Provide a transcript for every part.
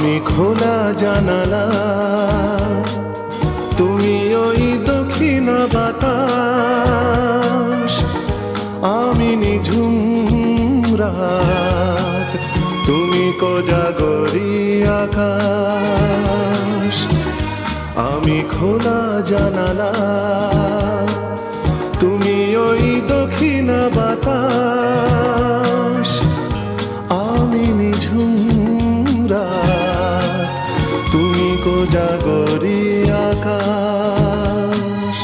আমি খোলা জানালা, তুমি ওই দক্ষিণা বাতাস। আমি নিঝুম রাত, তুমি কোজাগরি আকাশ। আমি খোলা জানালা, তুমি ওই দক্ষিণা বাতাস। আমি নিঝুম রাত, তুমি কোজাগরি আকাশ।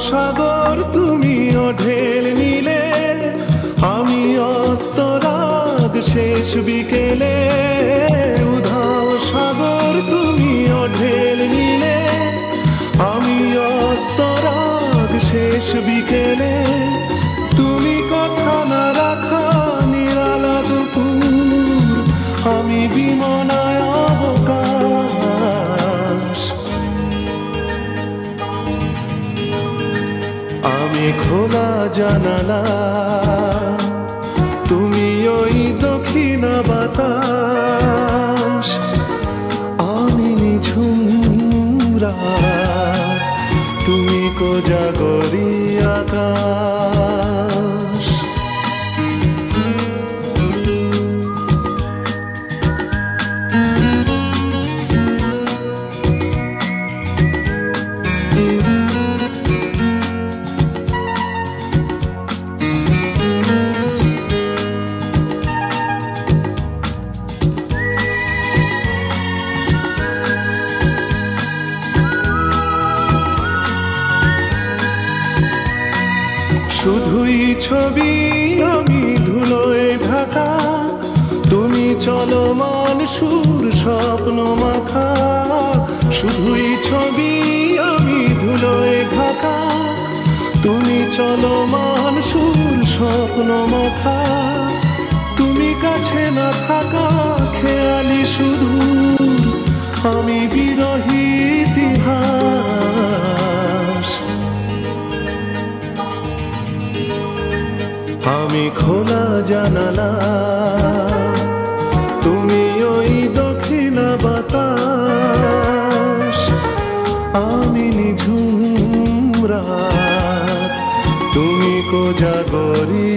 সাগর তুমি ঢেল নিলে, আমি অস্তরাগ শেষ বিকেলে। উধাও সাগর তুমি ঢেল নিলে, আমি অস্তরাগ শেষ বিকেলে। তুমি কথা না রাখা নিরালা দুপুর, আমি বিমনায় অবকাশ। আমি খোলা জানালা, তুমি ওই দক্ষিণা বাতাস। আমি নিঝুম রাত, তুমি কোজাগরি আকাশ। শুধুই ছবি আমি ধুলোয় ঢাকা, তুমি চলমান সুর স্বপ্ন মাখা। শুধুই ছবি আমি ধুলোয় ঢাকা, তুমি চলমান সুর স্বপ্ন মাখা। তুমি কাছে না থাকা খেয়ালি শুধু, আমি বিরহী ইতিহাস। আমি খোলা জানালা, তুমি ওই দক্ষিণা বাতাস। আমি নিঝুম রাত, তুমি কোজাগরি